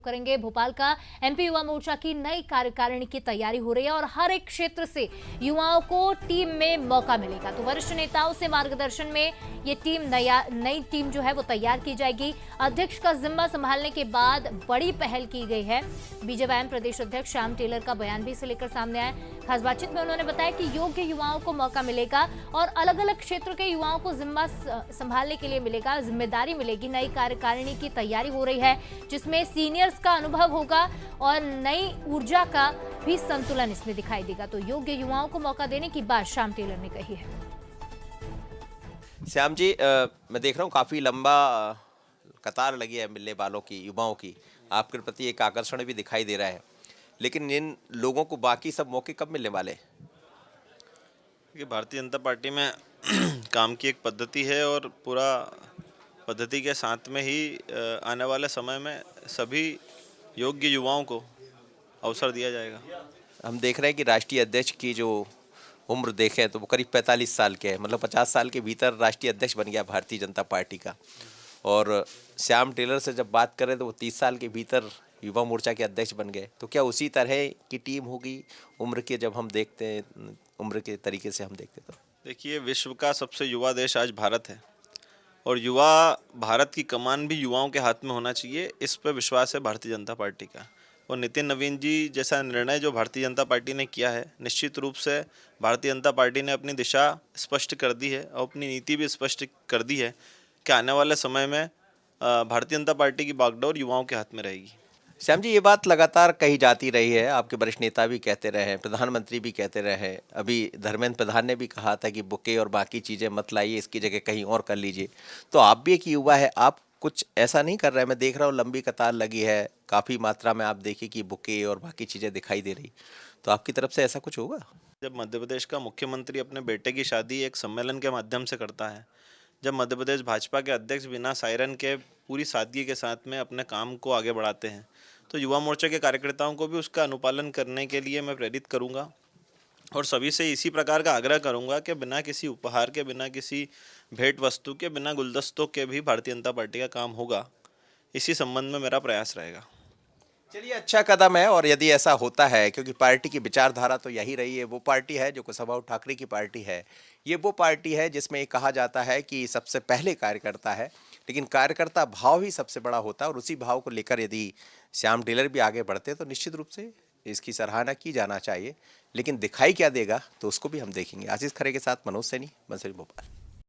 करेंगे। भोपाल का एमपी युवा मोर्चा की नई कार्यकारिणी की तैयारी हो रही है और हर एक क्षेत्र से युवाओं को टीम में मौका मिलेगा। तो वरिष्ठ नेताओं से मार्गदर्शन में ये टीम नई टीम जो है वो तैयार की जाएगी। अध्यक्ष का जिम्मा संभालने के बाद बड़ी पहल की गई है। बीजेवाईएम प्रदेश अध्यक्ष श्याम टेलर का बयान भी इसे लेकर सामने आया। खास बातचीत में उन्होंने बताया कि योग्य युवाओं को मौका मिलेगा और अलग अलग क्षेत्र के युवाओं को जिम्मा संभालने के लिए मिलेगा, जिम्मेदारी मिलेगी। नई कार्यकारिणी की तैयारी हो रही है जिसमें सीनियर्स का अनुभव होगा और नई ऊर्जा का भी संतुलन इसमें दिखाई देगा। तो योग्य युवाओं को मौका देने की बात श्याम टेलर ने कही है। श्याम जी, मैं देख रहा हूँ काफी लंबा कतार लगी है मिलने वालों की, युवाओं की। आपके प्रति एक आकर्षण भी दिखाई दे रहा है, लेकिन इन लोगों को बाकी सब मौके कब मिलने वाले? कि भारतीय जनता पार्टी में काम की एक पद्धति है और पूरा पद्धति के साथ में ही आने वाले समय में सभी योग्य युवाओं को अवसर दिया जाएगा। हम देख रहे हैं कि राष्ट्रीय अध्यक्ष की जो उम्र देखें तो वो करीब 45 साल के है, मतलब 50 साल के भीतर राष्ट्रीय अध्यक्ष बन गया भारतीय जनता पार्टी का। और श्याम टेलर से जब बात करें तो वो 30 साल के भीतर युवा मोर्चा के अध्यक्ष बन गए। तो क्या उसी तरह की टीम होगी उम्र के, जब हम देखते हैं उम्र के तरीके से हम देखते तो? देखिए, विश्व का सबसे युवा देश आज भारत है और युवा भारत की कमान भी युवाओं के हाथ में होना चाहिए। इस पर विश्वास है भारतीय जनता पार्टी का। और नितिन नवीन जी जैसा निर्णय जो भारतीय जनता पार्टी ने किया है, निश्चित रूप से भारतीय जनता पार्टी ने अपनी दिशा स्पष्ट कर दी है और अपनी नीति भी स्पष्ट कर दी है कि आने वाले समय में भारतीय जनता पार्टी की बागडोर युवाओं के हाथ में रहेगी। श्याम जी, ये बात लगातार कही जाती रही है, आपके वरिष्ठ नेता भी कहते रहे हैं, प्रधानमंत्री भी कहते रहे हैं। अभी धर्मेंद्र प्रधान ने भी कहा था कि बुके और बाकी चीज़ें मत लाइए, इसकी जगह कहीं और कर लीजिए। तो आप भी एक युवा है, आप कुछ ऐसा नहीं कर रहे हैं? मैं देख रहा हूँ लंबी कतार लगी है, काफ़ी मात्रा में आप देखिए कि बुके और बाकी चीज़ें दिखाई दे रही। तो आपकी तरफ से ऐसा कुछ होगा? जब मध्य प्रदेश का मुख्यमंत्री अपने बेटे की शादी एक सम्मेलन के माध्यम से करता है, जब मध्य प्रदेश भाजपा के अध्यक्ष बिना सायरन के पूरी सादगी के साथ में अपने काम को आगे बढ़ाते हैं, तो युवा मोर्चा के कार्यकर्ताओं को भी उसका अनुपालन करने के लिए मैं प्रेरित करूंगा और सभी से इसी प्रकार का आग्रह करूंगा कि बिना किसी उपहार के, बिना किसी भेंट वस्तु के, बिना गुलदस्तों के भी भारतीय जनता पार्टी का काम होगा। इसी संबंध में मेरा प्रयास रहेगा। चलिए, अच्छा कदम है। और यदि ऐसा होता है, क्योंकि पार्टी की विचारधारा तो यही रही है, वो पार्टी है जो कुशवाहा ठाकरे की पार्टी है, ये वो पार्टी है जिसमें ये कहा जाता है कि सबसे पहले कार्यकर्ता है, लेकिन कार्यकर्ता भाव ही सबसे बड़ा होता है। और उसी भाव को लेकर यदि श्याम टेलर भी आगे बढ़ते तो निश्चित रूप से इसकी सराहना की जाना चाहिए। लेकिन दिखाई क्या देगा तो उसको भी हम देखेंगे। आशीष खरे के साथ मनोज सैनी, बंसरी, भोपाल।